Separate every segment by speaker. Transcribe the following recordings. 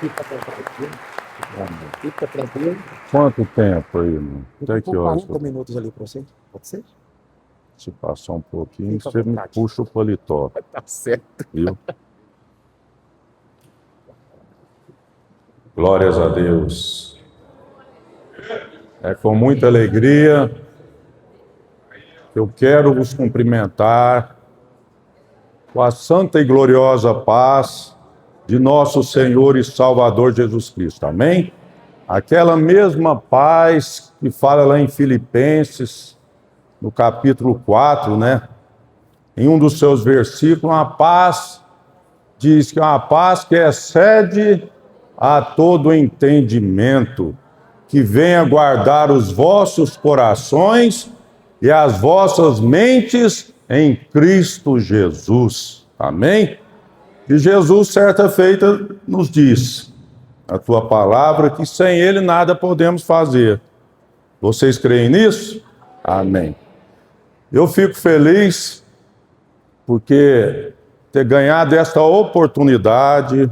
Speaker 1: Fica tranquilo. Fica tranquilo.
Speaker 2: Quanto tempo aí, irmão? Até que horas?
Speaker 1: 40 minutos ali para você. Pode ser?
Speaker 2: Se passar um pouquinho,
Speaker 1: Fica à
Speaker 2: você me
Speaker 1: vontade.
Speaker 2: puxa o paletó,
Speaker 1: Tá certo.
Speaker 2: viu? Glórias a Deus. É com muita alegria que eu quero vos cumprimentar com a santa e gloriosa paz de nosso Senhor e Salvador Jesus Cristo. Amém? Aquela mesma paz que fala lá em Filipenses, no capítulo 4, né? Em um dos seus versículos, uma paz, diz que é uma paz que excede a todo entendimento, que venha guardar os vossos corações e as vossas mentes em Cristo Jesus. Amém? E Jesus, certa feita, nos diz, a tua palavra, que sem Ele nada podemos fazer. Vocês creem nisso? Amém. Eu fico feliz porque ter ganhado esta oportunidade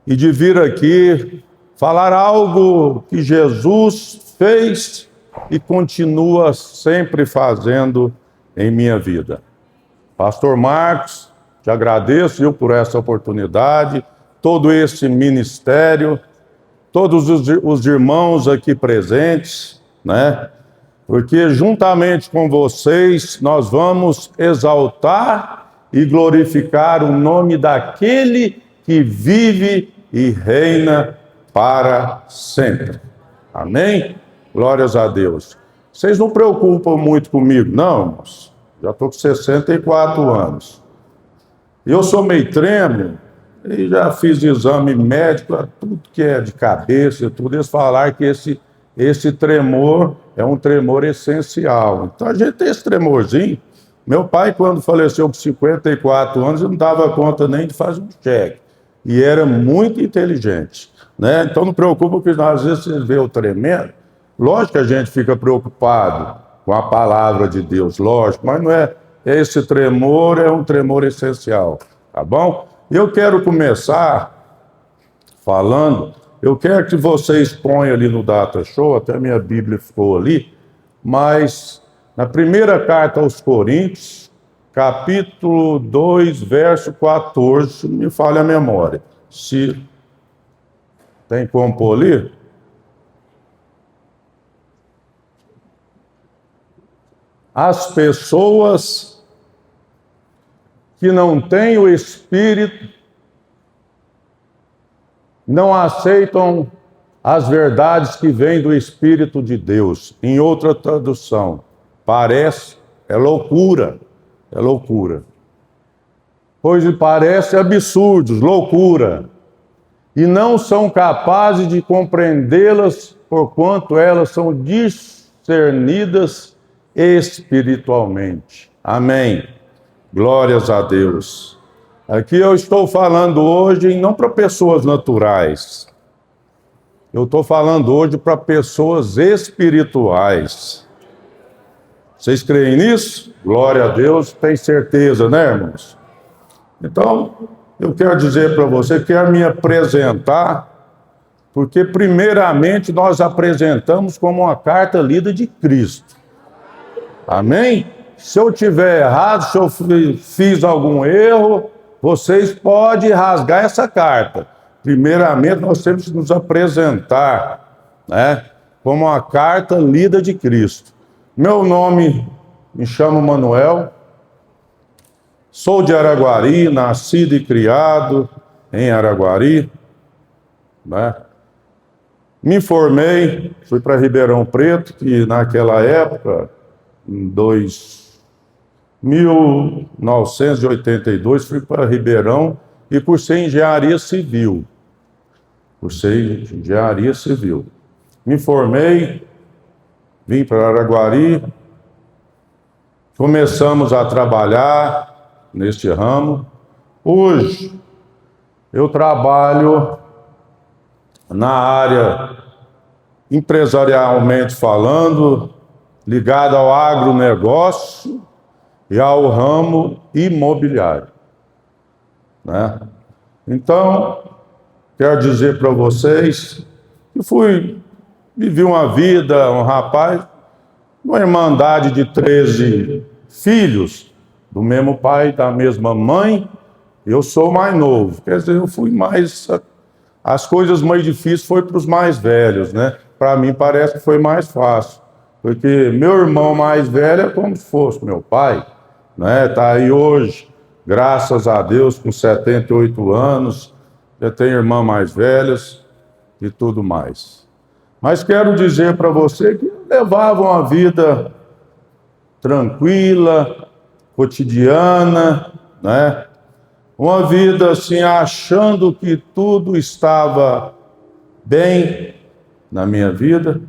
Speaker 2: e de vir aqui falar algo que Jesus fez e continua sempre fazendo em minha vida. Pastor Marcos, te agradeço eu por essa oportunidade, todo esse ministério, todos os irmãos aqui presentes, né? Porque juntamente com vocês nós vamos exaltar e glorificar o nome daquele que vive e reina para sempre. Amém? Glórias a Deus. Vocês não preocupam muito comigo, não, irmãos. Já estou com 64 anos. Eu sou meio trêmulo e já fiz exame médico, tudo que é de cabeça, tudo. Eles falaram que esse tremor é um tremor essencial. Então a gente tem esse tremorzinho. Meu pai, quando faleceu com 54 anos, não dava conta nem de fazer um cheque. E era muito inteligente, né? Então não preocupa, porque às vezes você vê o tremendo. Lógico que a gente fica preocupado com a palavra de Deus, lógico, mas não é esse tremor, é um tremor essencial, tá bom? Eu quero começar falando, eu quero que vocês ponham ali no Data Show, até minha Bíblia ficou ali, mas na primeira carta aos Coríntios, capítulo 2, verso 14, se me falha a memória. Se tem como pôr ali? As pessoas que não têm o Espírito não aceitam as verdades que vêm do Espírito de Deus. Em outra tradução, parece, é loucura, pois lhe parece absurdos, loucura, e não são capazes de compreendê-las, porquanto elas são discernidas espiritualmente. Amém. Glórias a Deus. Aqui eu estou falando hoje não para pessoas naturais. Eu estou falando hoje para pessoas espirituais. Vocês creem nisso? Glória a Deus, tem certeza, né, irmãos? Então, eu quero dizer para você, quero me apresentar, porque primeiramente nós apresentamos como uma carta lida de Cristo. Amém? Se eu tiver errado, se eu fiz algum erro, vocês podem rasgar essa carta. Primeiramente, nós temos que nos apresentar, né, como uma carta lida de Cristo. Meu nome, me chamo Manuel, sou de Araguari, nascido e criado em Araguari, né? Me formei, fui para Ribeirão Preto, que naquela época, em 1982, fui para Ribeirão e cursei engenharia civil. Me formei, vim para Araguari, começamos a trabalhar neste ramo. Hoje, eu trabalho na área, empresarialmente falando, ligado ao agronegócio e ao ramo imobiliário, né? Então, quero dizer para vocês que vivi uma vida, um rapaz, uma irmandade de 13 filhos, do mesmo pai, da mesma mãe. Eu sou o mais novo, quer dizer, eu fui mais... As coisas mais difíceis foi para os mais velhos, né? Para mim parece que foi mais fácil, porque meu irmão mais velho é como se fosse meu pai, né? Tá aí hoje, graças a Deus, com 78 anos, já tem irmãs mais velhas e tudo mais. Mas quero dizer para você que levavam uma vida tranquila, cotidiana, né? Uma vida assim, achando que tudo estava bem na minha vida.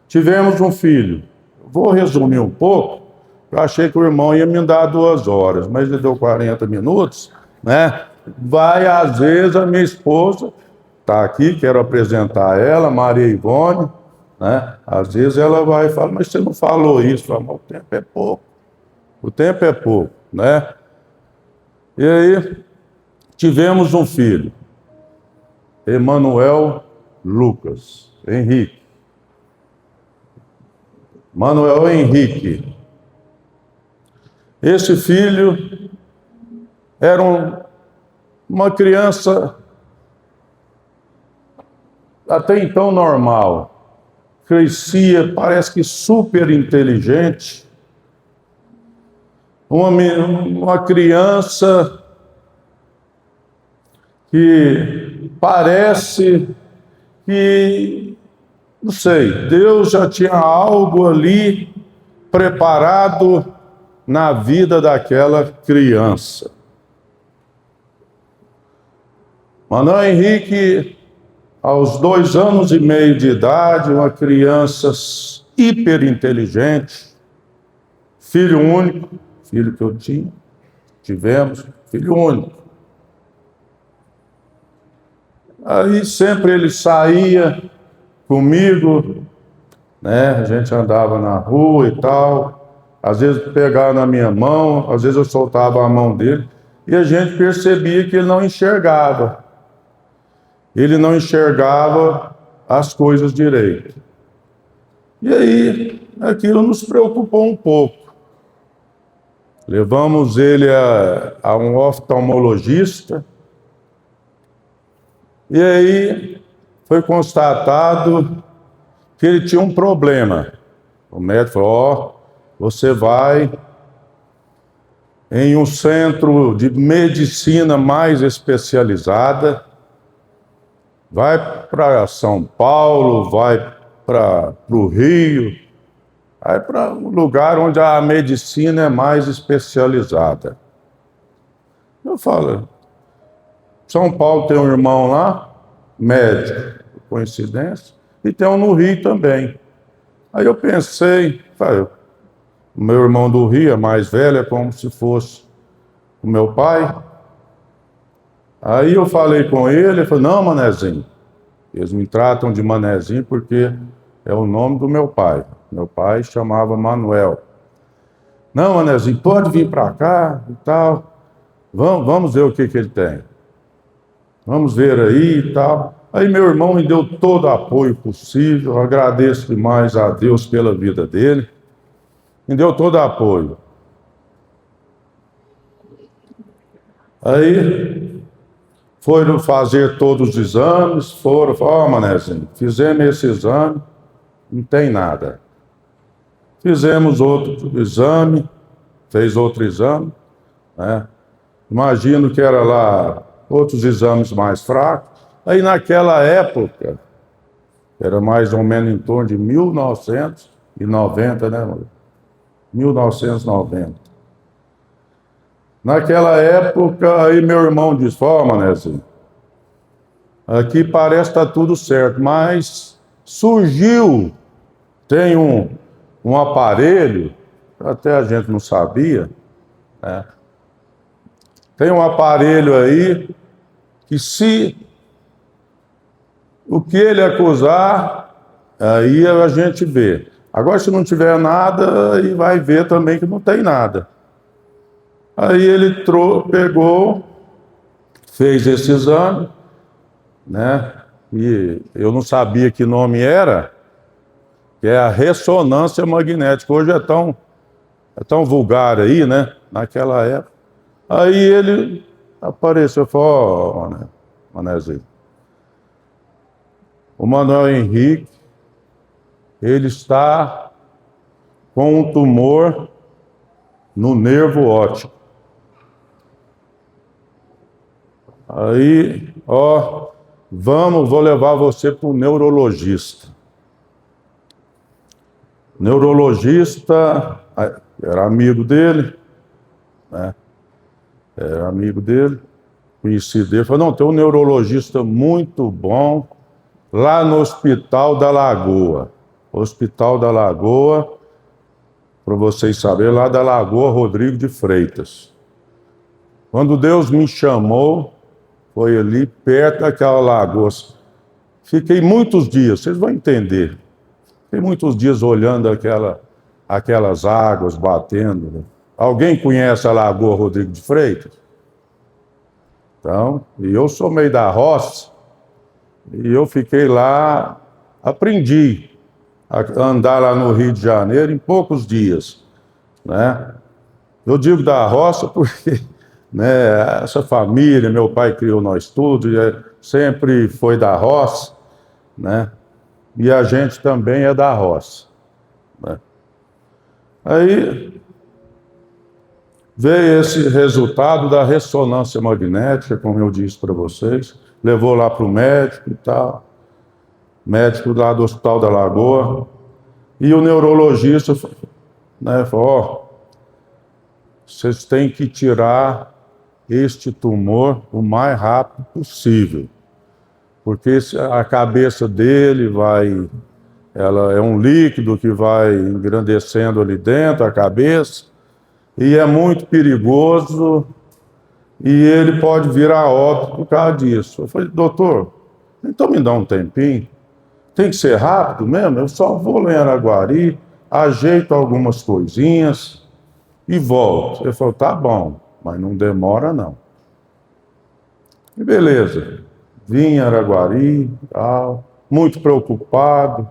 Speaker 2: Tivemos um filho. Vou resumir um pouco. Eu achei que o irmão ia me dar 2 horas, mas ele deu 40 minutos, né? Às vezes, a minha esposa está aqui, quero apresentar ela, Maria Ivone, né? Às vezes ela vai e fala, mas você não falou isso. Fala, mas o tempo é pouco. O tempo é pouco, né? E aí, tivemos um filho, Emanuel Lucas Henrique. Manuel Henrique. Esse filho era uma criança até então normal. Crescia, parece que super inteligente. Uma criança que parece que, não sei, Deus já tinha algo ali preparado na vida daquela criança. Manuel Henrique, aos 2 anos e meio de idade, uma criança hiper inteligente, filho único, filho que eu tivemos, filho único. Aí sempre ele saía comigo, né? A gente andava na rua e tal. Às vezes pegava na minha mão, às vezes eu soltava a mão dele e a gente percebia que ele não enxergava. Ele não enxergava as coisas direito. E aí aquilo nos preocupou um pouco. Levamos ele a um oftalmologista. E aí foi constatado que ele tinha um problema. O médico falou, você vai em um centro de medicina mais especializada, vai para São Paulo, vai para o Rio, vai para um lugar onde a medicina é mais especializada. Eu falo, São Paulo tem um irmão lá, médico, coincidência, e tem um no Rio também. Aí eu pensei, o meu irmão do Rio é mais velho, é como se fosse o meu pai. Aí eu falei com ele falou, não, Manezinho, eles me tratam de Manezinho porque é o nome do meu pai. Meu pai chamava Manuel. Não, Manezinho, pode vir para cá e tal, vamos ver o que ele tem. Vamos ver aí e tal. Aí meu irmão me deu todo o apoio possível, agradeço demais a Deus pela vida dele. Me deu todo o apoio. Aí foram fazer todos os exames, falaram, Manezinho, fizemos esse exame, não tem nada. Fizemos outro exame, fez outro exame, né? Imagino que era lá outros exames mais fracos. Aí naquela época, era mais ou menos em torno de 1990, né, mano? 1990. Naquela época, aí meu irmão disse, Manezinho, aqui parece que está tudo certo, mas surgiu, tem um aparelho, até a gente não sabia, né? Tem um aparelho aí que se o que ele acusar, aí a gente vê. Agora, se não tiver nada, aí vai ver também que não tem nada. Aí ele pegou, fez esse exame, né? E eu não sabia que nome era, que é a ressonância magnética. Hoje é tão vulgar aí, né? Naquela época. Aí ele apareceu e falou: ó, Manézinho, o Manuel Henrique, ele está com um tumor no nervo óptico. Aí, ó, vou levar você para o neurologista. O neurologista era amigo dele, né? Era amigo dele, conheci dele. Falou: não, tem um neurologista muito bom lá no Hospital da Lagoa. Hospital da Lagoa, para vocês saberem, lá da Lagoa Rodrigo de Freitas. Quando Deus me chamou, foi ali perto daquela lagoa. Fiquei muitos dias, vocês vão entender. Fiquei muitos dias olhando aquelas águas batendo, né? Alguém conhece a Lagoa Rodrigo de Freitas? Então, e eu sou meio da roça, e eu fiquei lá, aprendi a andar lá no Rio de Janeiro em poucos dias, né? Eu digo da roça porque, né, essa família, meu pai criou nós tudo, sempre foi da roça, né? E a gente também é da roça, né? Aí veio esse resultado da ressonância magnética, como eu disse para vocês, levou lá para o médico e tal, médico lá do Hospital da Lagoa, e o neurologista, né, falou: ó, vocês têm que tirar este tumor o mais rápido possível, porque a cabeça dele ela é um líquido que vai engrandecendo ali dentro, a cabeça, e é muito perigoso, e ele pode vir a óbito por causa disso. Eu falei: doutor, então me dá um tempinho, tem que ser rápido mesmo, eu só vou lá em Araguari, ajeito algumas coisinhas e volto. Ele falou: tá bom, mas não demora não. E beleza, vim em Araguari, tal, muito preocupado,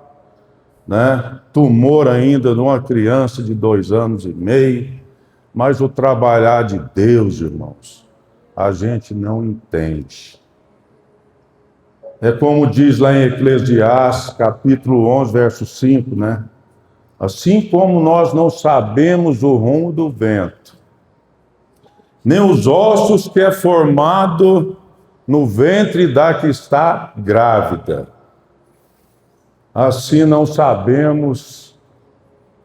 Speaker 2: né? Tumor ainda numa criança de 2 anos e meio, mas o trabalhar de Deus, irmãos, a gente não entende. É como diz lá em Eclesiastes, capítulo 11, verso 5, né? Assim como nós não sabemos o rumo do vento, nem os ossos que é formado no ventre da que está grávida, assim não sabemos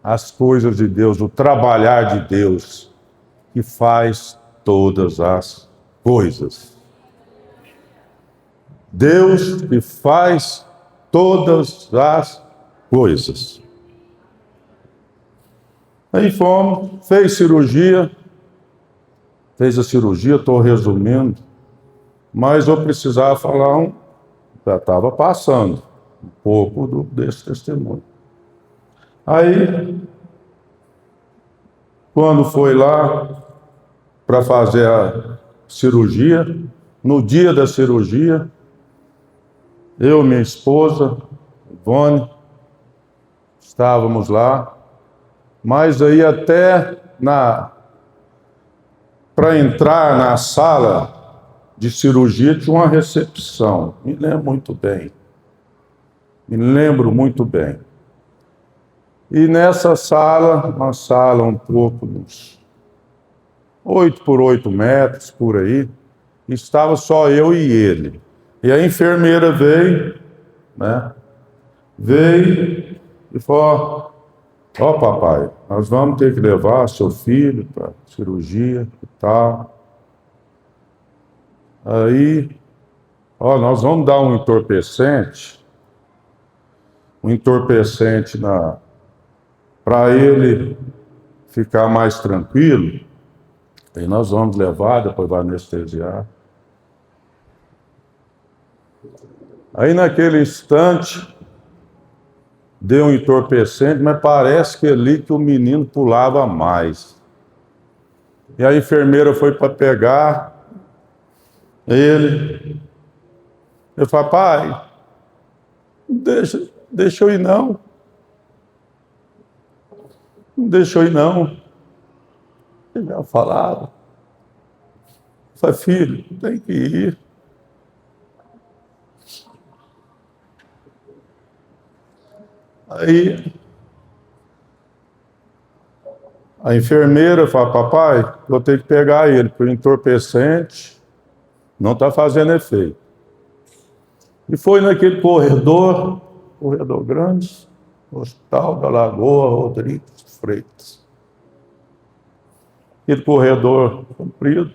Speaker 2: as coisas de Deus, o trabalhar de Deus, que faz todas as coisas. Deus que faz todas as coisas. Aí fomos, fez a cirurgia, estou resumindo, mas eu precisava falar, já estava passando um pouco desse testemunho. Aí, quando foi lá para fazer a cirurgia, no dia da cirurgia, eu e minha esposa, Ivone, estávamos lá, mas aí até para entrar na sala de cirurgia tinha uma recepção, me lembro muito bem. E nessa sala, uma sala um pouco, uns 8 por 8 metros, por aí, estava só eu e ele. E a enfermeira veio, né? Veio e falou: ó, papai, nós vamos ter que levar seu filho para cirurgia e tal. Aí, ó, nós vamos dar um entorpecente para ele ficar mais tranquilo. Aí nós vamos levar, depois vai anestesiar. Aí naquele instante, deu um entorpecente, mas parece que ali que o menino pulava mais. E a enfermeira foi para pegar ele, Ele fala, pai, deixa eu ir não. Não deixa eu ir não. Ele já falava. Eu falei, filho, tem que ir. Aí a enfermeira fala, papai, vou ter que pegar ele, porque o entorpecente não está fazendo efeito. E foi naquele corredor grande, Hospital da Lagoa Rodrigues Freitas. Aquele corredor comprido.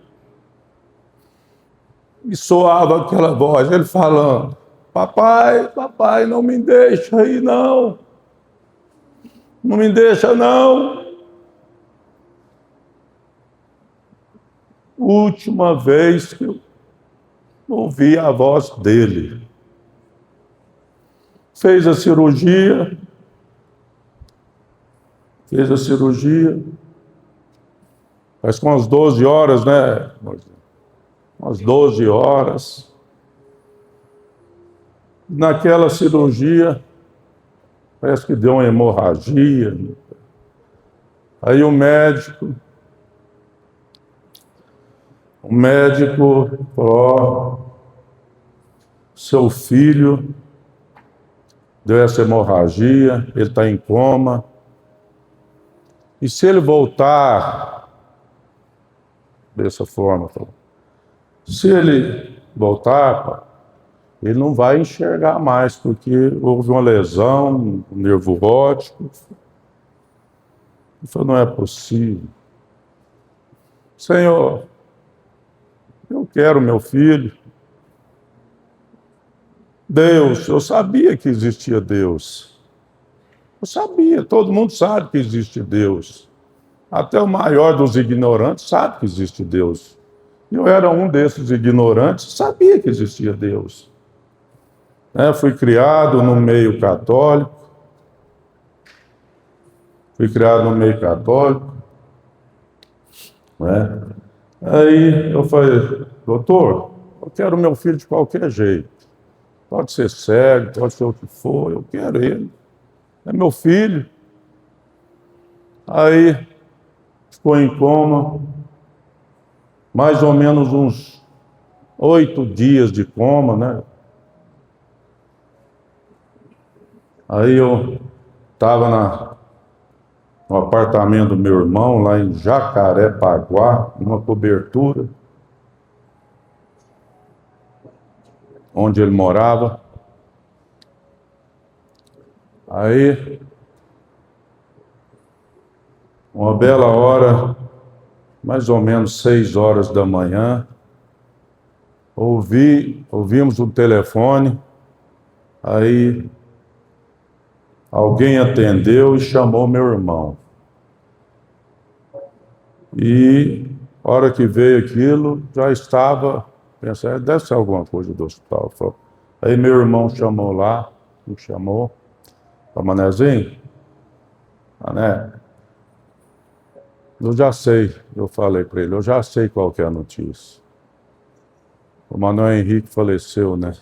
Speaker 2: E soava aquela voz, ele falando, papai, não me deixa aí não. Não me deixa não. Última vez que eu ouvi a voz dele. Fez a cirurgia. Faz com umas 12 horas, né? Umas 12 horas. Naquela cirurgia, parece que deu uma hemorragia. Aí o médico falou, seu filho deu essa hemorragia, ele está em coma. E se ele voltar dessa forma, se ele voltar, ele não vai enxergar mais, porque houve uma lesão no nervo óptico. Ele falou, não é possível. Senhor, eu quero meu filho. Deus, eu sabia que existia Deus. Eu sabia, todo mundo sabe que existe Deus. Até o maior dos ignorantes sabe que existe Deus. Eu era um desses ignorantes, sabia que existia Deus. Fui criado no meio católico. Aí eu falei, doutor, eu quero meu filho de qualquer jeito. Pode ser cego, pode ser o que for, eu quero ele. É meu filho. Aí ficou em coma, mais ou menos uns 8 dias de coma, né? Aí eu estava no apartamento do meu irmão, lá em Jacarepaguá, numa cobertura, onde ele morava. Aí, uma bela hora, mais ou menos 6 horas da manhã, ouvimos o telefone, aí alguém atendeu e chamou meu irmão. E a hora que veio aquilo, já estava, pensando, deve ser alguma coisa do hospital. Aí meu irmão me chamou, falou, Manezinho, Mané, eu falei para ele, eu já sei qual que é a notícia. O Manuel Henrique faleceu, né?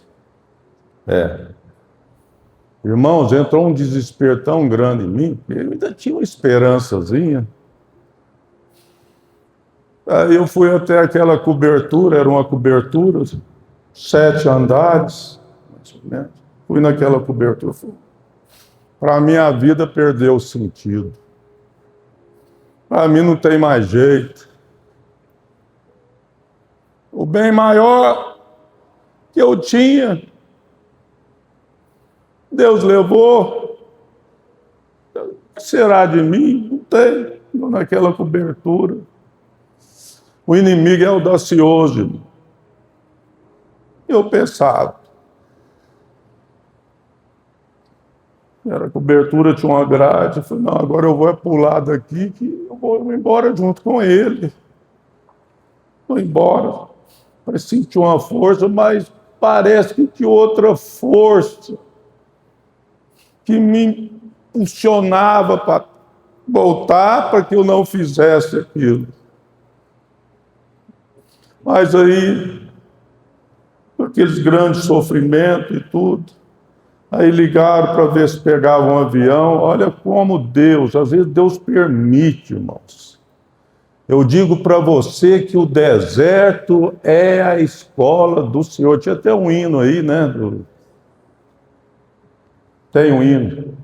Speaker 2: Irmãos, entrou um desespero tão grande em mim, que eu ainda tinha uma esperançazinha. Aí eu fui até aquela cobertura, era uma cobertura, 7 andares, mais ou menos. Fui naquela cobertura, para mim a vida perdeu o sentido. Para mim não tem mais jeito. O bem maior que eu tinha, Deus levou. O que será de mim? Não tem. Estou naquela cobertura. O inimigo é audacioso. Eu pensava. Era cobertura, tinha uma grade. Eu falei, não, agora eu vou pular daqui, que eu vou embora junto com ele. Vou embora. Eu senti uma força, mas parece que tinha outra força que me impulsionava para voltar, para que eu não fizesse aquilo. Mas aí aqueles grandes sofrimentos e tudo. Aí ligaram para ver se pegavam um avião. Olha como Deus, às vezes Deus permite, irmãos. Eu digo para você que o deserto é a escola do Senhor. Tinha até um hino aí, né? Tem um hino,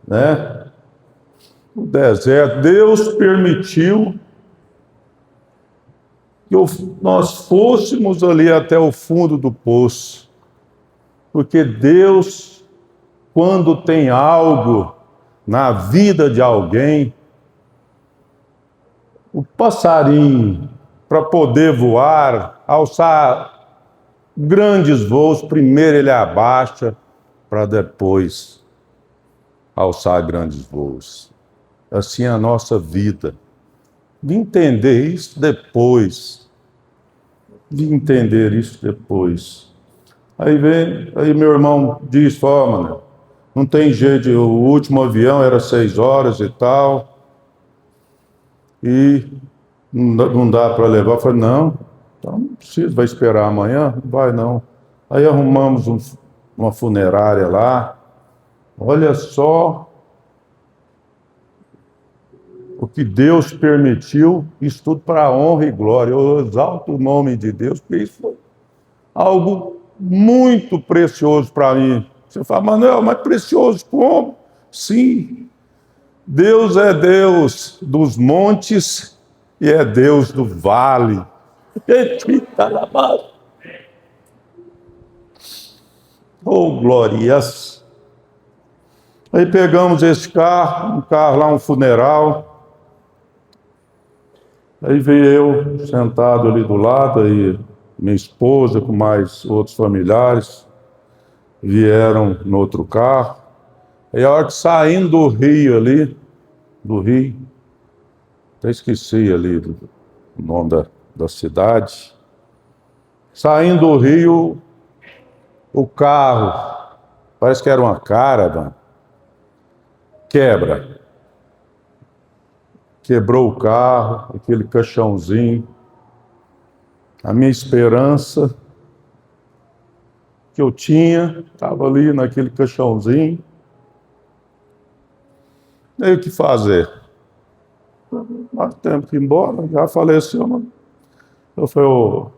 Speaker 2: né? O deserto, Deus permitiu que nós fôssemos ali até o fundo do poço. Porque Deus, quando tem algo na vida de alguém, o passarinho, para poder voar, alçar grandes voos, primeiro ele abaixa, para depois alçar grandes voos. Assim é a nossa vida. De entender isso depois. Aí meu irmão disse, mano, não tem jeito, o último avião era 6 horas e tal, e não dá para levar. Eu falei, não, então não precisa, vai esperar amanhã? Não vai não. Aí arrumamos uma funerária lá, olha só o que Deus permitiu, isso tudo para a honra e glória. Eu exalto o nome de Deus, porque isso foi algo muito precioso para mim. Você fala, Manuel, mas precioso como? Sim, Deus é Deus dos montes e é Deus do vale. Oh, glórias! Aí pegamos esse carro, um carro lá, um funeral. Aí veio eu sentado ali do lado, aí minha esposa com mais outros familiares vieram no outro carro. Aí a hora que saindo do Rio ali, até esqueci ali o nome da cidade. Saindo do Rio, o carro, parece que era uma Caravan, quebrou o carro, aquele caixãozinho. A minha esperança que eu tinha estava ali naquele caixãozinho. E aí o que fazer? Nós temos que ir embora, já faleceu. Mano. Eu falei, ô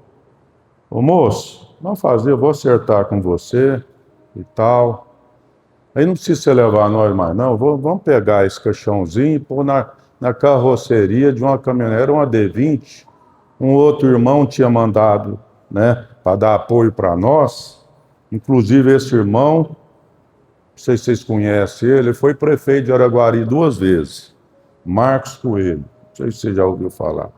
Speaker 2: moço, vamos fazer, eu vou acertar com você e tal. Aí não precisa você levar nós mais não, vamos pegar esse caixãozinho e pôr na carroceria de uma caminhonete, uma D20. Um outro irmão tinha mandado, né, para dar apoio para nós. Inclusive esse irmão, não sei se vocês conhecem ele foi prefeito de Araguari 2 vezes. Marcos Coelho, não sei se você já ouviu falar.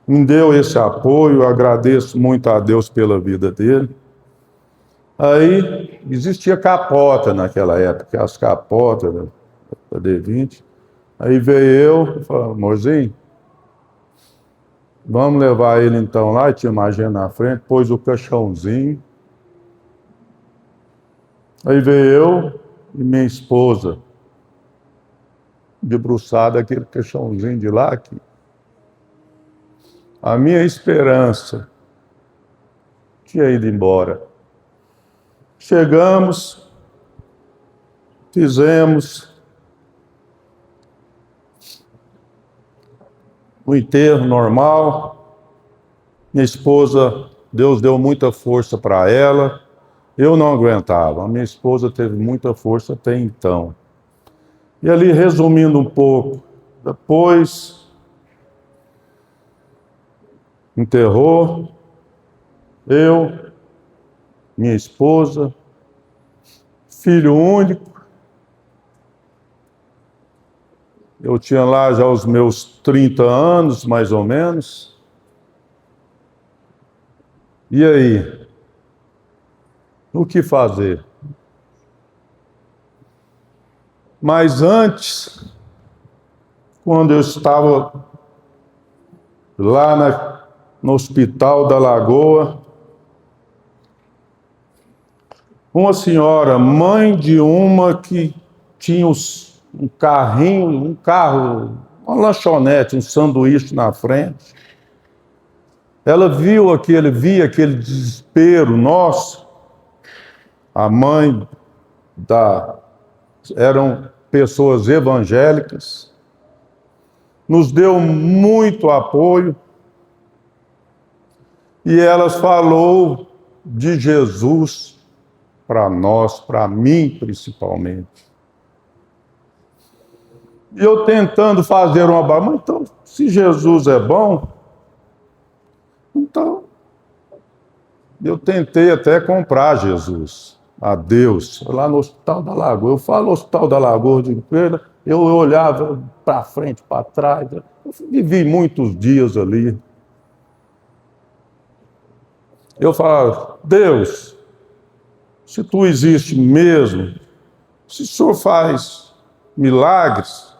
Speaker 2: Me deu esse apoio, agradeço muito a Deus pela vida dele. Aí existia capota naquela época, as capotas da D20. Aí veio eu, falei, amorzinho, vamos levar ele então lá, e tinha uma agenda na frente, pôs o caixãozinho. Aí veio eu e minha esposa, debruçada aquele caixãozinho de lá. Aqui. A minha esperança tinha ido embora. Chegamos, fizemos o enterro normal. Minha esposa, Deus deu muita força para ela. Eu não aguentava. A minha esposa teve muita força até então. E ali, resumindo um pouco, depois enterrou, eu, minha esposa, filho único. Eu tinha lá já os meus 30 anos, mais ou menos. E aí? O que fazer? Mas antes, quando eu estava lá no Hospital da Lagoa, uma senhora, mãe de uma que tinha um carro, uma lanchonete, um sanduíche na frente. Ela via aquele desespero nosso. A mãe eram pessoas evangélicas, nos deu muito apoio, e elas falou de Jesus para nós, para mim principalmente. E eu tentando fazer uma barra, então, se Jesus é bom, então eu tentei até comprar Jesus a Deus, lá no Hospital da Lagoa. Eu falo Hospital da Lagoa de Feira, eu olhava para frente, para trás. Eu vivi muitos dias ali. Eu falava, Deus, se tu existe mesmo, se o Senhor faz milagres,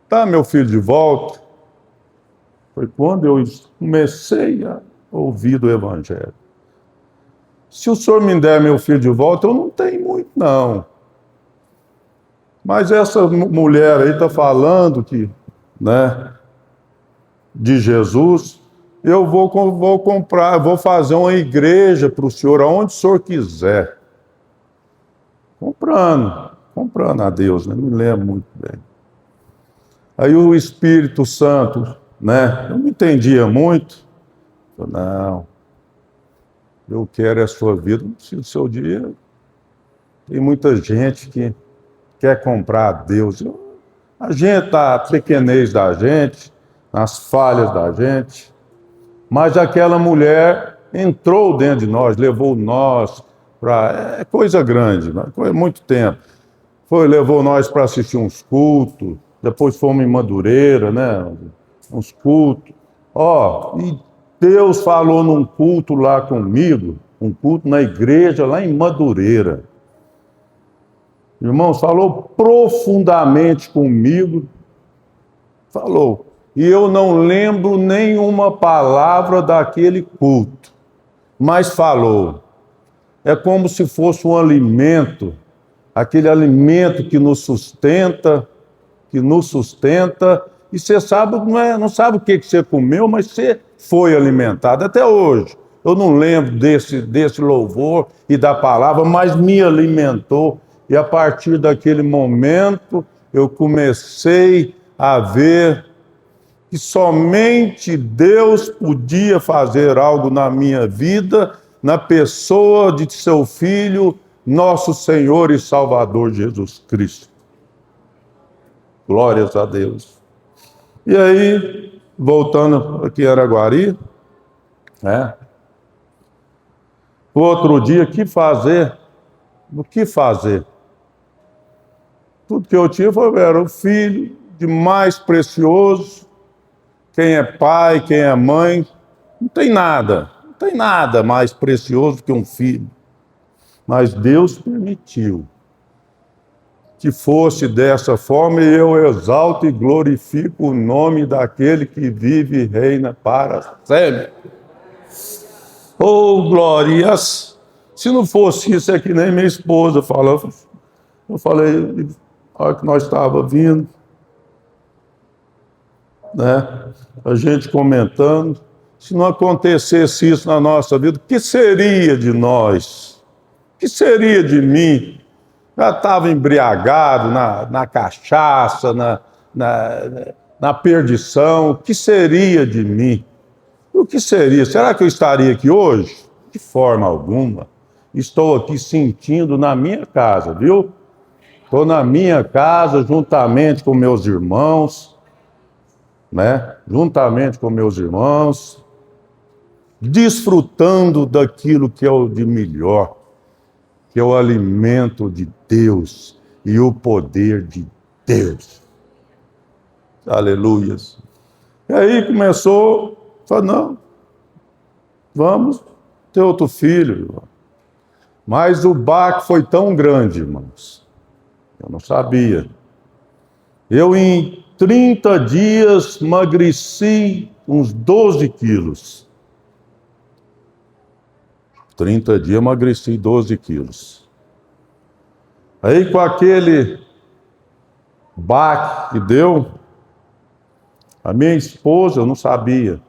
Speaker 2: dá meu filho de volta. Foi quando eu comecei a ouvir do Evangelho. Se o Senhor me der meu filho de volta, eu não tenho muito, não. Mas essa mulher aí está falando que, né, de Jesus, eu vou comprar, vou fazer uma igreja para o Senhor, aonde o Senhor quiser. Comprando a Deus, né? Não me lembro muito bem. Aí o Espírito Santo, né, eu não entendia muito. Eu, não, eu quero a sua vida, não preciso do seu dia. Tem muita gente que quer comprar a Deus. A gente, a pequenez da gente, as falhas da gente, mas aquela mulher entrou dentro de nós, levou nós para... É coisa grande, né? Foi muito tempo. Levou nós para assistir uns cultos, depois fomos em Madureira, né? Uns cultos. E Deus falou num culto lá comigo, um culto na igreja lá em Madureira. Irmãos, falou profundamente comigo, falou. E eu não lembro nenhuma palavra daquele culto, mas falou. É como se fosse um alimento, aquele alimento que nos sustenta, e você sabe, não sabe o que você comeu, mas você foi alimentado. Até hoje, eu não lembro desse louvor e da palavra, mas me alimentou. E a partir daquele momento, eu comecei a ver que somente Deus podia fazer algo na minha vida, na pessoa de seu Filho, nosso Senhor e Salvador Jesus Cristo. Glórias a Deus. E aí, voltando aqui em Araguari, né? O outro dia, o que fazer? Tudo que eu tinha era o filho de mais precioso. Quem é pai, quem é mãe, não tem nada mais precioso que um filho. Mas Deus permitiu que fosse dessa forma, e eu exalto e glorifico o nome daquele que vive e reina para sempre. Oh, glórias! Se não fosse isso, é que nem minha esposa falava. Eu falei, a hora que nós estávamos vindo, né? A gente comentando, se não acontecesse isso na nossa vida, o que seria de nós? O que seria de mim? Já estava embriagado na cachaça, na perdição. O que seria de mim? O que seria? Será que eu estaria aqui hoje? De forma alguma. Estou aqui sentindo na minha casa, viu? Estou na minha casa, juntamente com meus irmãos, né? Juntamente com meus irmãos, desfrutando daquilo que é o de melhor, que é o alimento de Deus e o poder de Deus. Aleluias. E aí começou, falou, não, vamos ter outro filho, irmão. Mas o baque foi tão grande, irmãos. Eu não sabia. Eu, em 30 dias, emagreci uns 12 quilos. 30 dias, emagreci 12 quilos. Aí, com aquele baque que deu, A minha esposa, eu não sabia,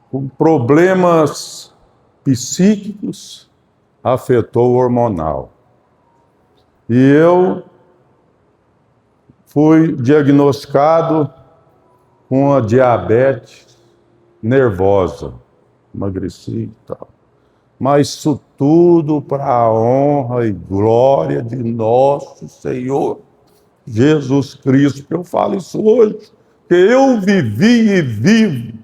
Speaker 2: com problemas psíquicos, afetou o hormonal. E eu fui diagnosticado com a diabetes nervosa, emagreci e tal. Mas isso tudo para a honra e glória de nosso Senhor Jesus Cristo. Eu falo isso hoje, que eu vivi e vivo.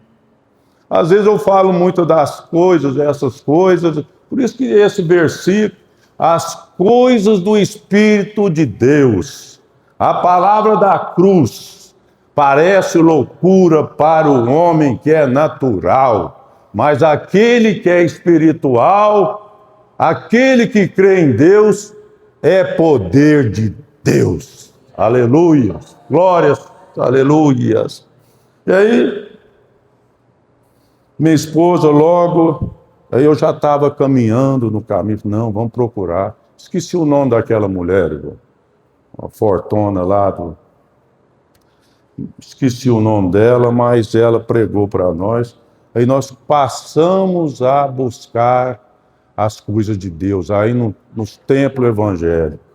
Speaker 2: Às vezes eu falo muito das coisas, essas coisas, por isso que esse versículo, as coisas do Espírito de Deus, a palavra da cruz, parece loucura para o homem que é natural, mas aquele que é espiritual, aquele que crê em Deus, é poder de Deus. Aleluias, glórias, aleluias. E aí, minha esposa logo, aí eu já estava caminhando no caminho, não, vamos procurar. Esqueci o nome daquela mulher, uma fortuna lá, esqueci o nome dela, mas ela pregou para nós. Aí nós passamos a buscar as coisas de Deus, aí nos templos evangélicos.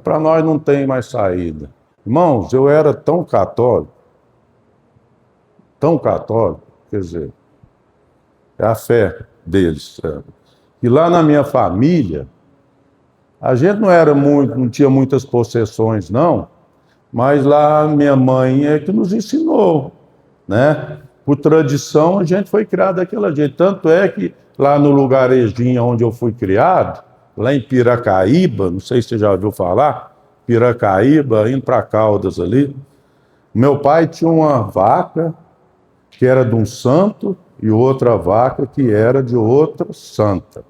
Speaker 2: Para nós não tem mais saída. Irmãos, eu era tão católico, quer dizer, é a fé deles. E lá na minha família, a gente não tinha muitas possessões, não, mas lá minha mãe é que nos ensinou, né? Por tradição, a gente foi criado daquela jeito. Tanto é que lá no lugarejinho onde eu fui criado, lá em Piracaíba, não sei se você já ouviu falar, Piracaíba, indo para Caldas ali, meu pai tinha uma vaca que era de um santo e outra vaca que era de outra santa.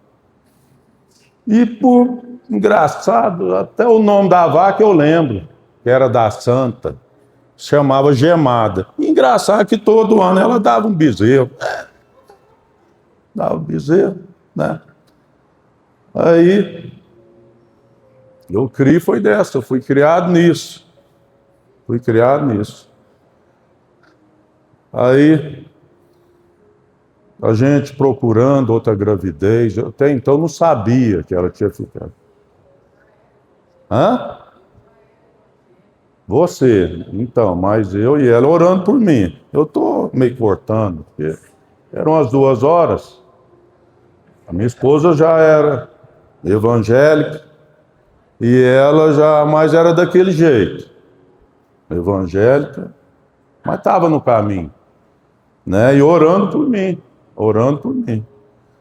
Speaker 2: E por engraçado, até o nome da vaca eu lembro, que era da santa, chamava Gemada. E engraçado que todo ano ela dava um bezerro. Dava um bezerro, né? Aí, eu foi dessa, eu fui criado nisso. Aí, a gente procurando outra gravidez, eu até então não sabia que ela tinha ficado. Hã? Você, então, mas eu e ela orando por mim. Eu estou meio cortando, porque eram as 2 horas. A minha esposa já era evangélica e ela já mais era daquele jeito. Evangélica, mas estava no caminho, né? E orando por mim.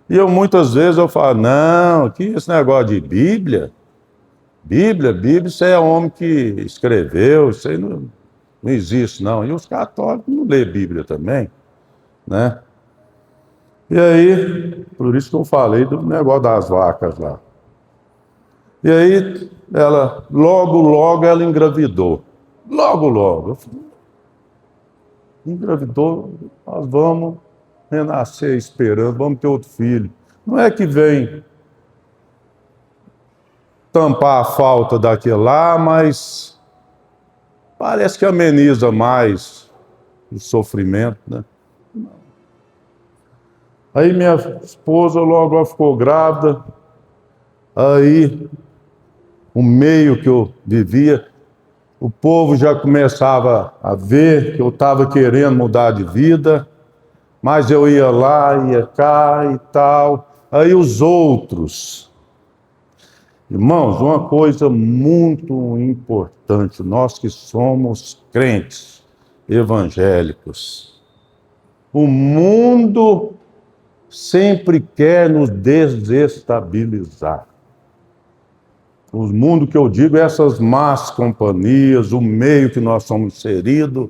Speaker 2: E eu muitas vezes eu falo, não, que esse negócio de Bíblia, isso é homem que escreveu, isso aí não existe, não. E os católicos não lêem Bíblia também, né? E aí, por isso que eu falei do negócio das vacas lá. E aí, logo ela engravidou. Logo. Engravidou, nós vamos renascer esperando, vamos ter outro filho. Não é que vem tampar a falta daquele lá, mas parece que ameniza mais o sofrimento, né? Aí minha esposa logo ela ficou grávida, aí o meio que eu vivia, o povo já começava a ver que eu estava querendo mudar de vida, mas eu ia lá, ia cá e tal. Aí os outros. Irmãos, uma coisa muito importante, nós que somos crentes evangélicos, o mundo sempre quer nos desestabilizar. O mundo que eu digo é essas más companhias, o meio que nós somos inseridos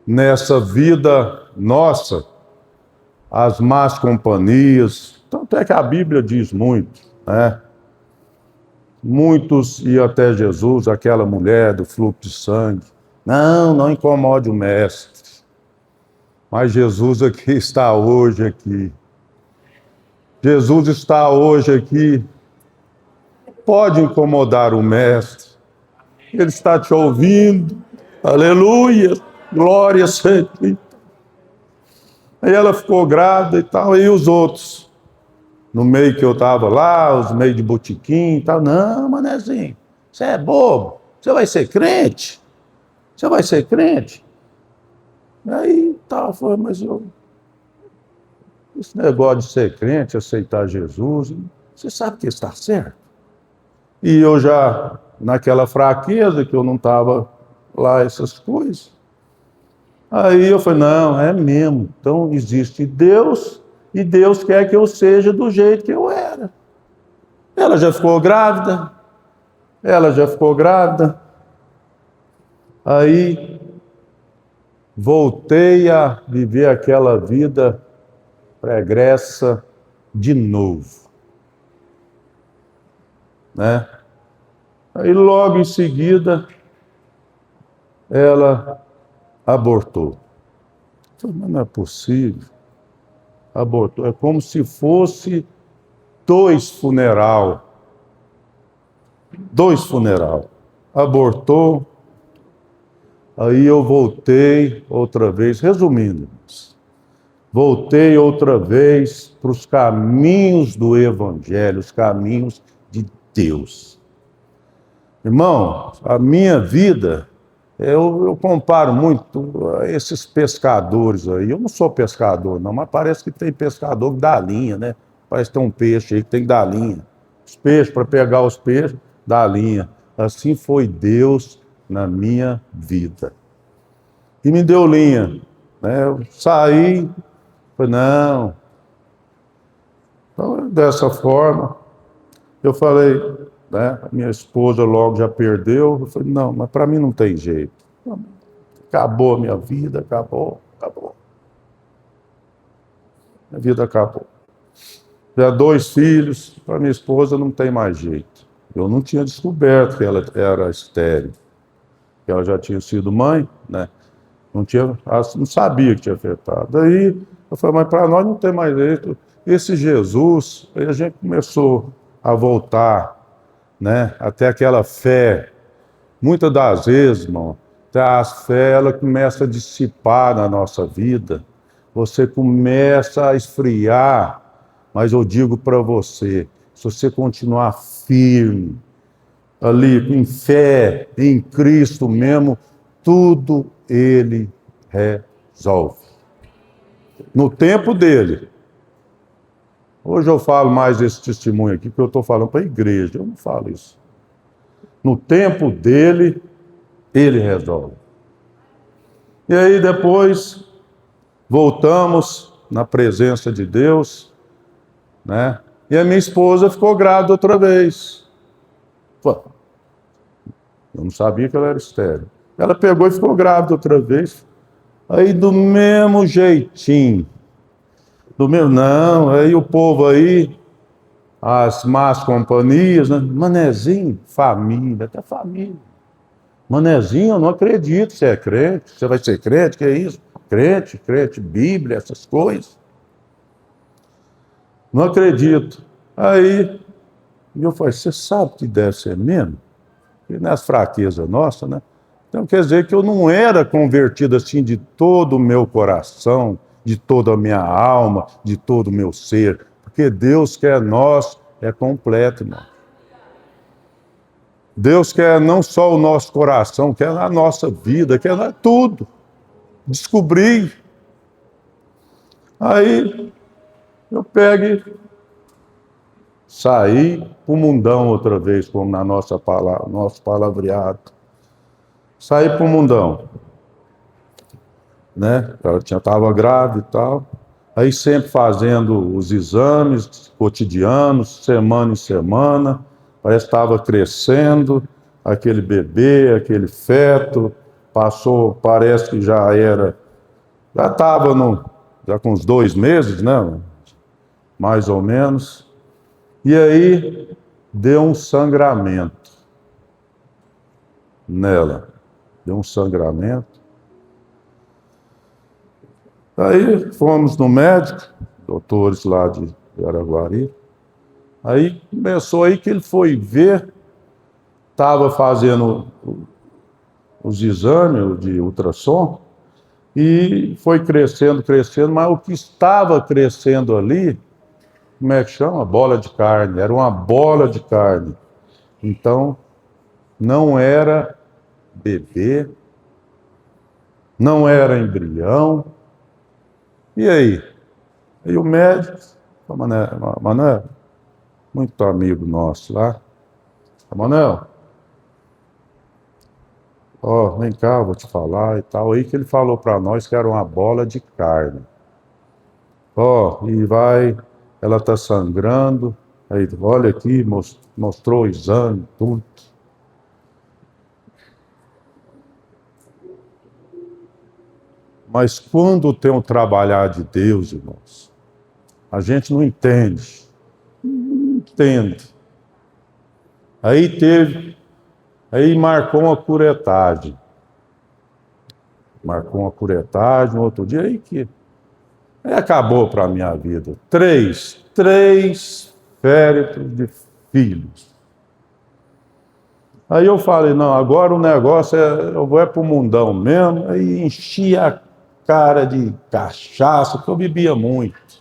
Speaker 2: nessa vida nossa, as más companhias. Tanto é que a Bíblia diz muito, né? Muitos iam até Jesus, aquela mulher do fluxo de sangue. Não incomode o mestre. Mas Jesus está hoje aqui. Jesus está hoje aqui. Pode incomodar o mestre. Ele está te ouvindo. Aleluia! Glória a Deus. Aí ela ficou grávida e tal, e os outros, no meio que eu estava lá, os meio de botiquim e tal, não, manezinho, você é bobo, você vai ser crente? Você vai ser crente? Aí tal, foi, mas esse negócio de ser crente, aceitar Jesus, você sabe que está certo? E eu já, naquela fraqueza, que eu não estava lá, essas coisas, aí eu falei, não, é mesmo. Então existe Deus e Deus quer que eu seja do jeito que eu era. Ela já ficou grávida. Aí voltei a viver aquela vida pregressa de novo, né? Aí logo em seguida ela abortou. Eu falei, mas não é possível. Abortou. É como se fosse dois funeral. Abortou. Aí eu voltei outra vez, resumindo, voltei outra vez para os caminhos do Evangelho, os caminhos de Deus. Irmão, a minha vida, eu comparo muito a esses pescadores aí. Eu não sou pescador, não, mas parece que tem pescador que dá linha, né? Parece que tem um peixe aí que tem que dar linha. Os peixes, para pegar os peixes, dá linha. Assim foi Deus na minha vida. E me deu linha, né? Eu saí, falei, não. Então, dessa forma, eu falei, né? A minha esposa logo já perdeu. Eu falei, não, mas para mim não tem jeito. Acabou a minha vida, acabou. Minha vida acabou. Já 2 filhos, para minha esposa não tem mais jeito. Eu não tinha descoberto que ela era estéril, que ela já tinha sido mãe, né? Não sabia que tinha afetado. Aí eu falei, mas para nós não tem mais jeito. Esse Jesus, aí a gente começou a voltar, né? Até aquela fé. Muitas das vezes, irmão, a fé ela começa a dissipar na nossa vida. Você começa a esfriar. Mas eu digo para você, se você continuar firme, ali, em fé, em Cristo mesmo, tudo Ele resolve. No tempo dele. Hoje eu falo mais esse testemunho aqui, porque eu estou falando para a igreja, eu não falo isso. No tempo dele, Ele resolve. E aí depois, voltamos na presença de Deus, né? E a minha esposa ficou grávida outra vez. Pô, eu não sabia que ela era estéril. Ela pegou e ficou grávida outra vez. Aí do mesmo jeitinho. Não, aí o povo aí, as más companhias, né? Manezinho, família, até família. Manezinho, eu não acredito, você é crente, você vai ser crente, que é isso? Crente, Bíblia, essas coisas. Não acredito. Aí eu falei, você sabe que deve ser mesmo? E nas fraquezas nossas, né? Então quer dizer que eu não era convertido assim de todo o meu coração, de toda a minha alma, de todo o meu ser. Porque Deus quer nós, é completo, irmão. Deus quer não só o nosso coração, quer a nossa vida, quer tudo. Descobrir. Aí eu pego e saí para o mundão outra vez, como na nosso palavreado. Saí para o mundão, né? Ela estava grávida e tal. Aí sempre fazendo os exames cotidianos, semana em semana. Parece que estava crescendo, aquele bebê, aquele feto. Passou, parece que já estava já com uns 2 meses, né? Mais ou menos. E aí deu um sangramento nela. Deu um sangramento. Aí fomos no médico, doutores lá de Araguari. Aí começou aí que ele foi ver, estava fazendo os exames de ultrassom, e foi crescendo, crescendo, mas o que estava crescendo ali, como é que chama? Bola de carne, era uma bola de carne. Então, não era bebê, não era embrião. E aí? Aí o médico, Manuel, muito amigo nosso lá, Manuel, ó, vem cá, eu vou te falar e tal. Aí que ele falou para nós que era uma bola de carne. Ó, e vai, ela tá sangrando. Aí, olha aqui, mostrou o exame, tudo. Mas quando tem o trabalhar de Deus, irmãos, a gente não entende. Não entende. Aí marcou uma curetagem. Marcou uma curetagem no outro dia, aí acabou para a minha vida. Três féretros de filhos. Aí eu falei, não, agora o negócio eu vou para o mundão mesmo. Aí enchi a cara de cachaça, porque eu bebia muito.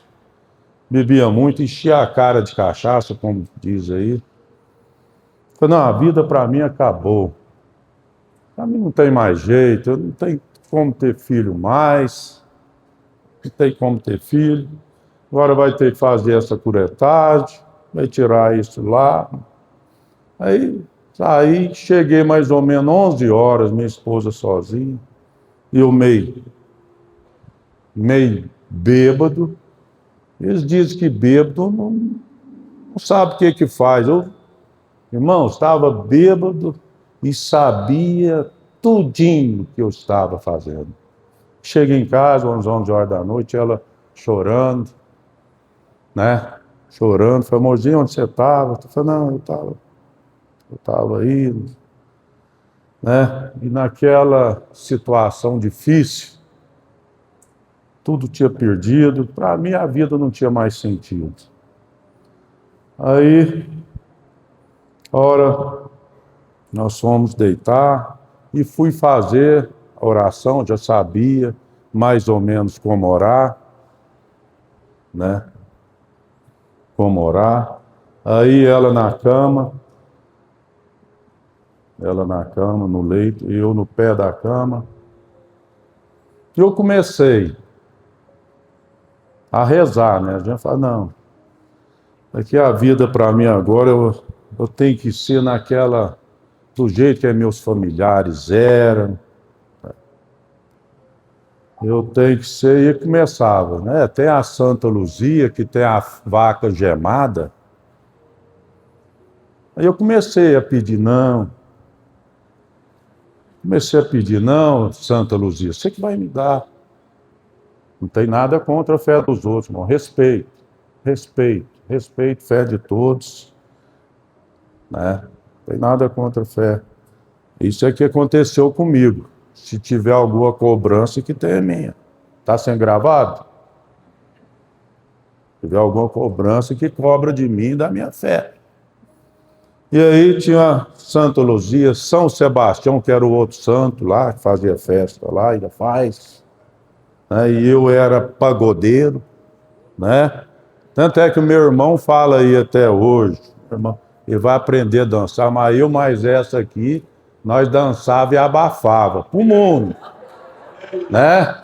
Speaker 2: Enchi a cara de cachaça, como diz aí. Falei, não, a vida para mim acabou. Para mim não tem mais jeito, eu não tenho como ter filho mais. Não tem como ter filho. Agora vai ter que fazer essa curetagem, vai tirar isso lá. Aí saí, cheguei mais ou menos 11 horas, minha esposa sozinha. E eu meio bêbado. Eles dizem que bêbado não sabe o que faz. Irmão, estava bêbado e sabia tudinho que eu estava fazendo. Cheguei em casa, às 11 horas da noite, ela chorando, né? Chorando. Falei, amorzinho, onde você estava? Eu falei, não, eu estava aí, né? E naquela situação difícil, tudo tinha perdido. Para mim, a vida não tinha mais sentido. Aí, nós fomos deitar e fui fazer a oração, já sabia mais ou menos como orar, né? Como orar. Aí ela na cama, no leito, e eu no pé da cama. E eu comecei a rezar, né? A gente fala, não, aqui a vida para mim agora, eu tenho que ser do jeito que meus familiares eram. Eu tenho que ser, e começava, né? Tem a Santa Luzia, que tem a vaca gemada. Aí eu comecei a pedir, não, Santa Luzia, você que vai me dar. Não tem nada contra a fé dos outros, irmão. Respeito, fé de todos, né? Não tem nada contra a fé. Isso é que aconteceu comigo. Se tiver alguma cobrança, que tenha minha. Está sendo gravado? Se tiver alguma cobrança, que cobra de mim e da minha fé. E aí tinha Santa Luzia, São Sebastião, que era o outro santo lá, que fazia festa lá, ainda faz. Né? E eu era pagodeiro, né? Tanto é que o meu irmão fala aí até hoje, irmão, ele vai aprender a dançar, mas essa aqui, nós dançava e abafava pro mundo, né?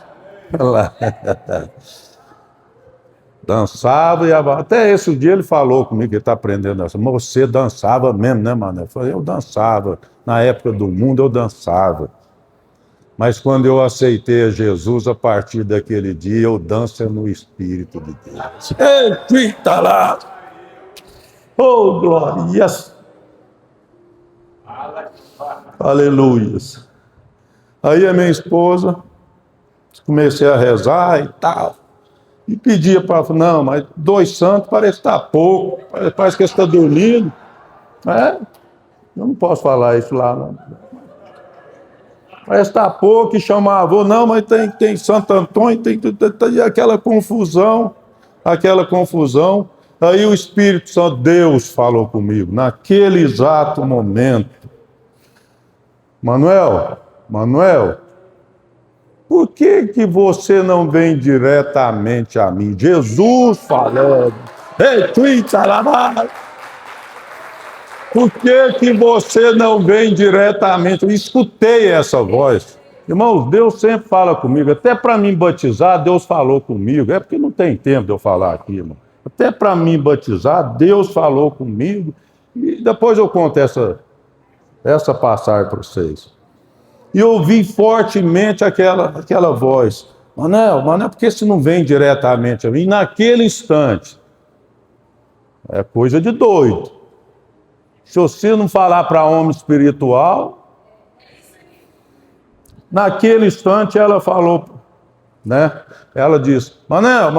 Speaker 2: Dançava e abafava. Até esse dia ele falou comigo que ele está aprendendo a dançar. Mas você dançava mesmo, né, mano? Eu falei, eu dançava. Na época do mundo eu dançava. Mas quando eu aceitei a Jesus, a partir daquele dia, eu danço no Espírito de Deus. Eita lá! Oh, glórias! Aleluias! Aí a minha esposa, comecei a rezar e tal, e pedia para, não, mas 2 santos parece que está pouco, parece que está dormindo. Eu não posso falar isso lá, não. Parece que está pouco, e chamava, não, mas tem Santo Antônio, tem aquela confusão. Aí o Espírito Santo, Deus falou comigo, naquele exato momento. Manuel, Manuel, por que você não vem diretamente a mim? Jesus falando. Por que você não vem diretamente? Eu escutei essa voz. Irmãos, Deus sempre fala comigo. Até para mim batizar, Deus falou comigo. É porque não tem tempo de eu falar aqui, irmão. Até para mim batizar, Deus falou comigo. E depois eu conto essa passagem para vocês. E ouvi fortemente aquela voz. Manel, por que você não vem diretamente a mim? E naquele instante, é coisa de doido. Se você não falar para homem espiritual, naquele instante ela falou, né? Ela disse, Manel,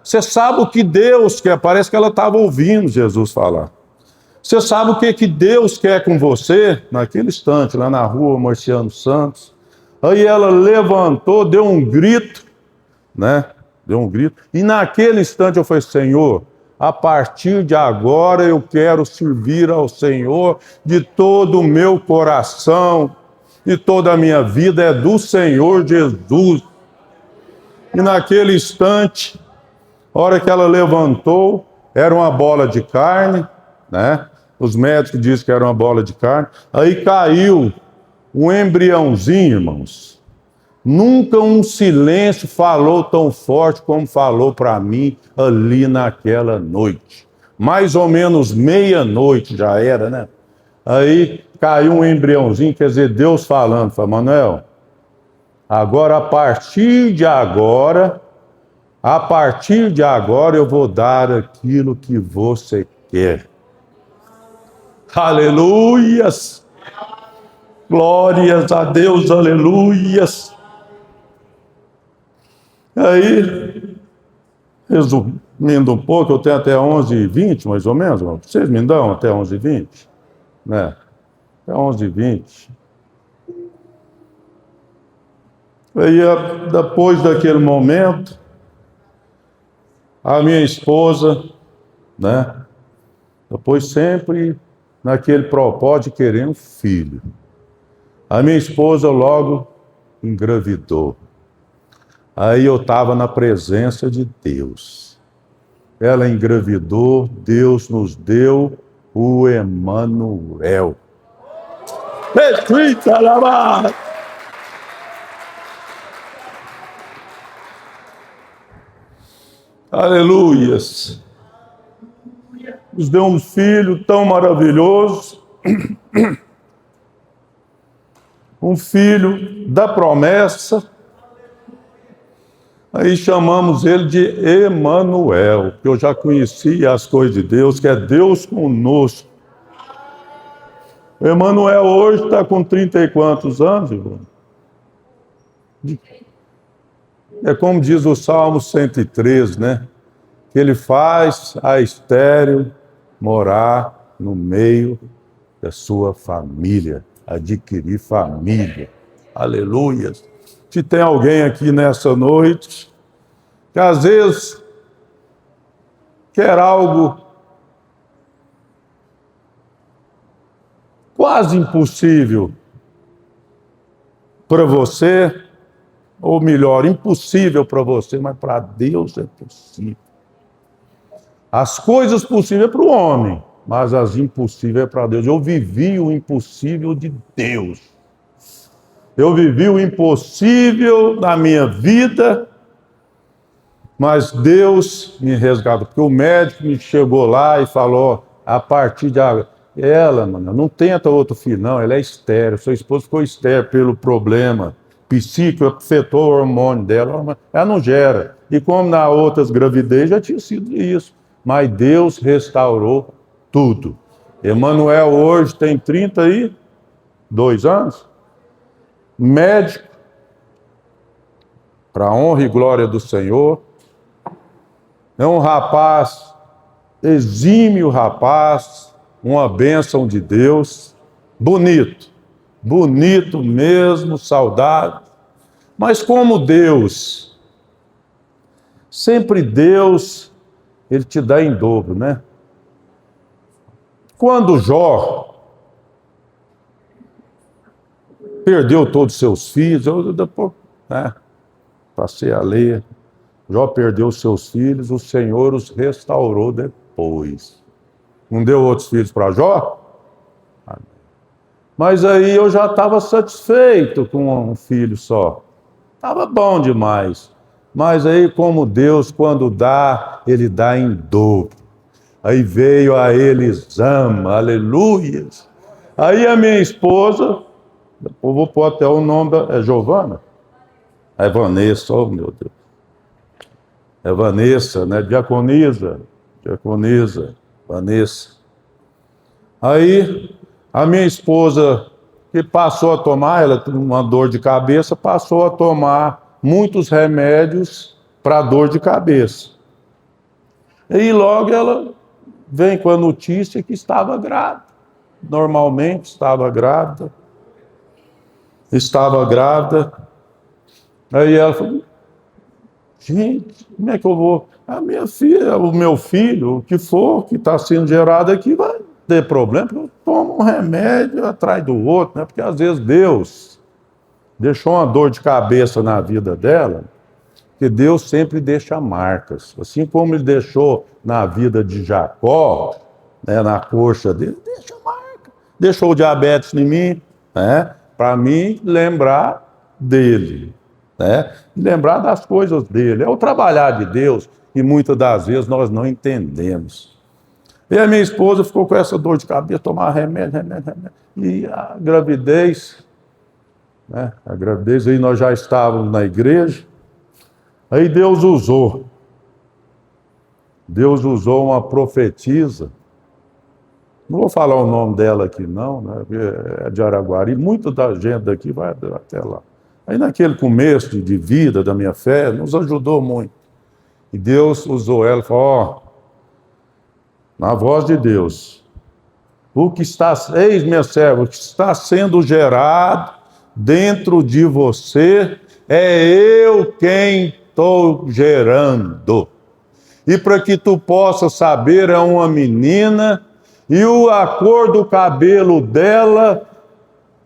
Speaker 2: você sabe o que Deus quer? Parece que ela estava ouvindo Jesus falar. Você sabe o que Deus quer com você? Naquele instante, lá na rua Marciano Santos. Aí ela levantou, deu um grito, né? Deu um grito. E naquele instante eu falei, Senhor, a partir de agora eu quero servir ao Senhor de todo o meu coração, de toda a minha vida é do Senhor Jesus. E naquele instante, a hora que ela levantou, era uma bola de carne, né? Os médicos dizem que era uma bola de carne. Aí caiu um embriãozinho, irmãos. Nunca um silêncio falou tão forte como falou para mim ali naquela noite. Mais ou menos meia-noite já era, né? Aí caiu um embriãozinho, quer dizer, Deus falando. Falei, Manuel, agora, a partir de agora eu vou dar aquilo que você quer. Aleluias! Glórias a Deus, aleluias! Aí, resumindo um pouco, eu tenho até 11h20, mais ou menos. Vocês me dão até 11h20? Né? Até 11h20. Aí, depois daquele momento, a minha esposa, né? Depois sempre naquele propósito de querer um filho. A minha esposa logo engravidou. Aí eu estava na presença de Deus. Ela engravidou, Deus nos deu o Emanuel. Aleluias. Nos deu um filho tão maravilhoso, um filho da promessa. Aí chamamos ele de Emanuel, que eu já conhecia as coisas de Deus, que é Deus conosco. Emanuel hoje está com 30 e quantos anos, irmão? É como diz o Salmo 113, né? Que ele faz a estéril morar no meio da sua família, adquirir família. Aleluia. Se tem alguém aqui nessa noite que às vezes quer algo quase impossível para você, ou melhor, impossível para você, mas para Deus é possível. As coisas possíveis é para o homem, mas as impossíveis é para Deus. Eu vivi o impossível de Deus. Eu vivi o impossível na minha vida, mas Deus me resgatou. Porque o médico me chegou lá e falou, a partir de agora, ela, mano, não tenta outro filho, não, ela é estéril. Sua esposa ficou estéril pelo problema psíquico, afetou o hormônio dela, ela não gera. E como na outras gravidez já tinha sido isso. Mas Deus restaurou tudo. Emanuel hoje tem 32 anos, médico, para a honra e glória do Senhor. É um rapaz, exímio rapaz, uma bênção de Deus, bonito mesmo, saudável. Mas como Deus, sempre Deus, Ele te dá em dobro, né? Quando Jó perdeu todos os seus filhos. Eu depois, né, passei a ler. Jó perdeu os seus filhos, o Senhor os restaurou depois. Não deu outros filhos para Jó? Mas aí eu já estava satisfeito com um filho só. Estava bom demais. Mas aí, como Deus, quando dá, Ele dá em dobro. Aí veio a Elisama, aleluias. Aí a minha esposa, eu vou pôr até o nome, é Giovana? É Vanessa, oh meu Deus. É Vanessa, né? Diaconisa, Vanessa. Aí a minha esposa, que passou a tomar, ela tem uma dor de cabeça, passou a tomar muitos remédios para dor de cabeça. E logo ela vem com a notícia que estava grávida. Normalmente estava grávida. Aí ela falou, gente, como é que eu vou? A minha filha, o meu filho, o que for que está sendo gerado aqui, vai ter problema, porque eu tomo um remédio atrás do outro, né? Porque às vezes Deus deixou uma dor de cabeça na vida dela, que Deus sempre deixa marcas. Assim como Ele deixou na vida de Jacó, né, na coxa dele, deixa marca. Deixou o diabetes em mim, né, para mim lembrar dele, né, lembrar das coisas dele. É o trabalhar de Deus e muitas das vezes nós não entendemos. E a minha esposa ficou com essa dor de cabeça, tomar remédio. E a gravidez, né, aí nós já estávamos na igreja. Aí Deus usou uma profetisa, não vou falar o nome dela aqui não, né? É de Araguari, muita da gente daqui vai até lá. Aí naquele começo de vida da minha fé, nos ajudou muito. E Deus usou ela e falou, na voz de Deus, eis minha serva, o que está sendo gerado dentro de você, é eu quem estou gerando. E para que tu possa saber, é uma menina, e a cor do cabelo dela,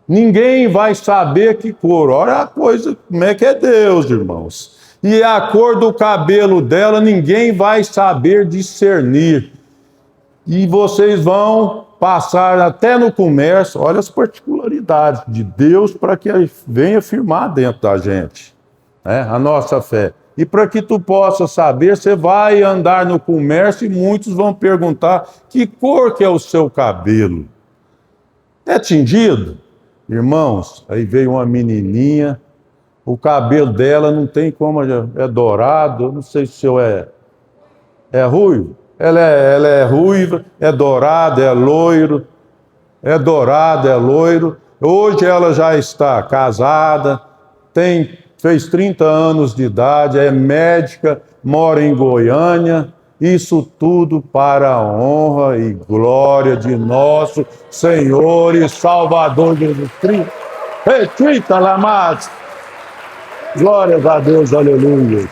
Speaker 2: ninguém vai saber que cor. Olha a coisa, como é que é Deus, irmãos. E a cor do cabelo dela, ninguém vai saber discernir. E vocês vão passar até no comércio, olha as particularidades de Deus para que venha firmar dentro da gente, né, a nossa fé. E para que tu possa saber, você vai andar no comércio e muitos vão perguntar que cor que é o seu cabelo. É tingido? Irmãos, aí veio uma menininha, o cabelo dela não tem como, é dourado, não sei se o seu é ruivo. Ela é ruiva, é dourada, é loiro. Hoje ela já está casada, fez 30 anos de idade, é médica, mora em Goiânia. Isso tudo para a honra e glória de nosso Senhor e Salvador Jesus Cristo. Retrita, Lamas! Glórias a Deus, aleluia.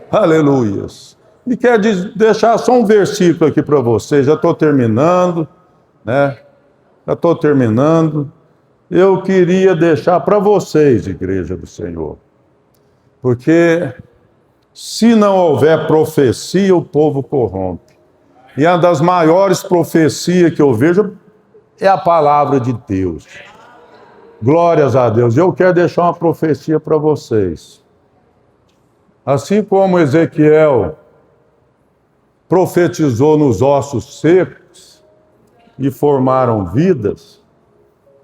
Speaker 2: Aleluias. E quero deixar só um versículo aqui para vocês, já estou terminando, né? Eu queria deixar para vocês, Igreja do Senhor, porque se não houver profecia, o povo corrompe. E uma das maiores profecias que eu vejo é a palavra de Deus. Glórias a Deus. Eu quero deixar uma profecia para vocês. Assim como Ezequiel profetizou nos ossos secos e formaram vidas,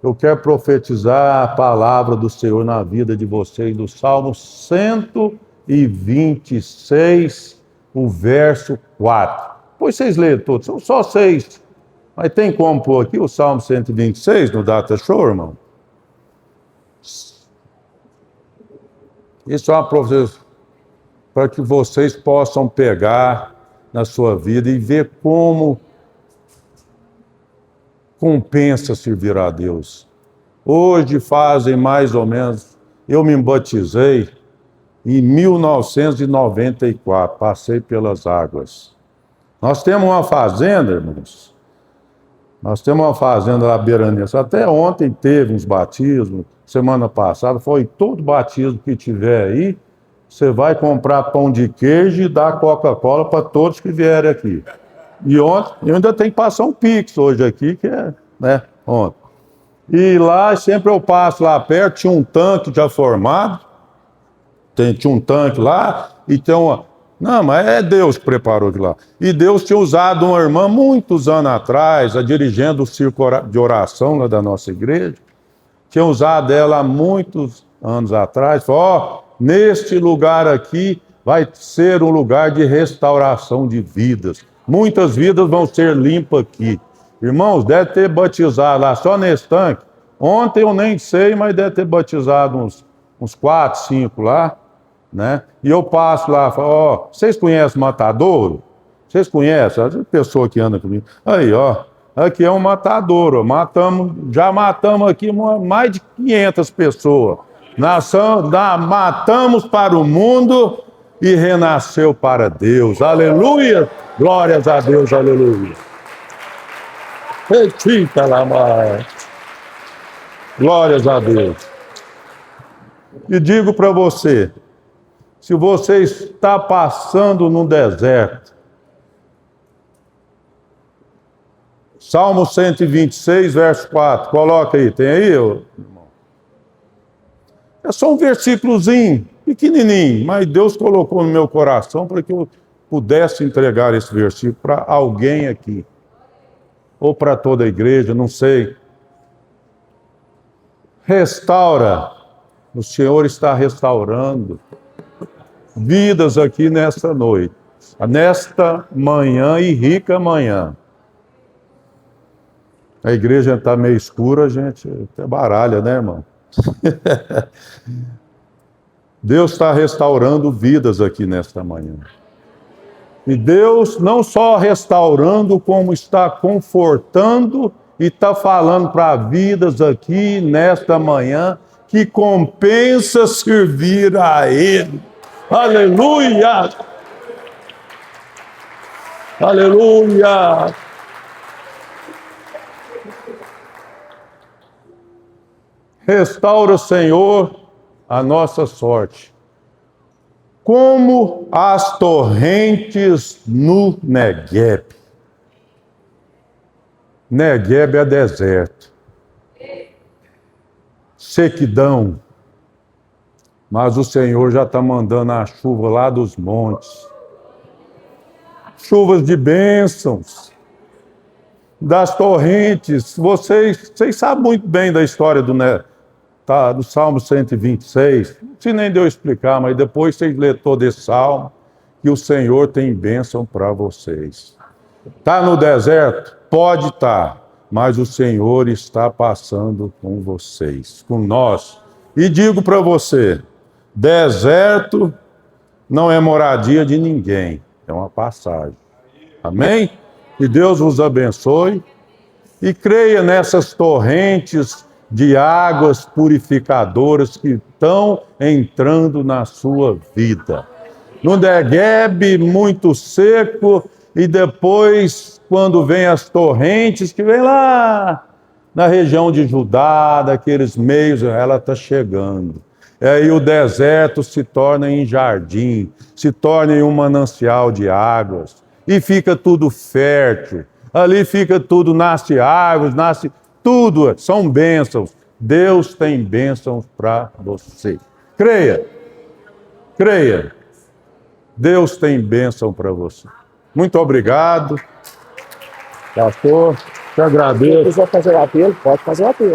Speaker 2: eu quero profetizar a palavra do Senhor na vida de vocês, do Salmo 126, o verso 4. Pois vocês leem todos, são só 6. Mas tem como pôr aqui o Salmo 126 no Data Show, irmão? Isso é uma profecia para que vocês possam pegar na sua vida e ver como compensa servir a Deus. Hoje fazem mais ou menos, eu me batizei em 1994, passei pelas águas. Nós temos uma fazenda, irmãos, Nós temos uma fazenda lá beirando. Até ontem teve uns batismos, semana passada, foi todo batismo que tiver aí, você vai comprar pão de queijo e dar Coca-Cola para todos que vierem aqui. E ontem, eu ainda tenho que passar um Pix hoje aqui, que é, né, ontem. E lá, sempre eu passo lá perto, tinha um tanque já formado, tinha um tanque lá, e tem uma... Não, mas é Deus que preparou aquilo lá. E Deus tinha usado uma irmã muitos anos atrás, a dirigendo o circo de oração lá da nossa igreja, tinha usado ela há muitos anos atrás, falou, ó, neste lugar aqui vai ser um lugar de restauração de vidas. Muitas vidas vão ser limpas aqui. Irmãos, deve ter batizado lá só nesse tanque. Ontem eu nem sei, mas deve ter batizado uns 4, 5 lá, né? E eu passo lá, falo, ó, vocês conhecem Matadouro? Vocês conhecem? A pessoa que anda comigo. Aí, ó, aqui é um matadouro. Já matamos aqui mais de 500 pessoas. Matamos para o mundo e renasceu para Deus. Aleluia! Glórias a Deus, aleluia. Eita lá, mas... Glórias a Deus. E digo para você, se você está passando no deserto, Salmo 126, verso 4, coloca aí, tem aí, irmão? É só um versículozinho, pequenininho, mas Deus colocou no meu coração para que eu pudesse entregar esse versículo para alguém aqui, ou para toda a igreja, não sei. Restaura, o Senhor está restaurando vidas aqui nesta noite, nesta manhã e rica manhã. A igreja está meio escura, gente, até baralha, né, irmão? Deus está restaurando vidas aqui nesta manhã. E Deus não só restaurando, como está confortando e está falando para vidas aqui nesta manhã que compensa servir a Ele. Aleluia! Aleluia! Restaura, Senhor, a nossa sorte, como as torrentes no Negueb. Negueb é deserto, sequidão, mas o Senhor já está mandando a chuva lá dos montes, chuvas de bênçãos, das torrentes. Vocês sabem muito bem da história do Salmo 126, se nem deu explicar, mas depois vocês lêem todo esse salmo, que o Senhor tem bênção para vocês. Está no deserto? Pode estar, mas o Senhor está passando com vocês, com nós. E digo para você, deserto não é moradia de ninguém, é uma passagem. Amém? Que Deus vos abençoe e creia nessas torrentes de águas purificadoras que estão entrando na sua vida. No Negueb, muito seco, e depois, quando vem as torrentes, que vem lá na região de Judá, daqueles meios, ela está chegando. E aí o deserto se torna em jardim, se torna em um manancial de águas, e fica tudo fértil. Ali fica tudo, nasce árvores, nasce tudo, são bênçãos. Deus tem bênçãos para você. Creia, creia. Deus tem bênção para você. Muito obrigado, pastor. Te agradeço.
Speaker 1: Se quiser fazer o apelo, pode fazer o apelo.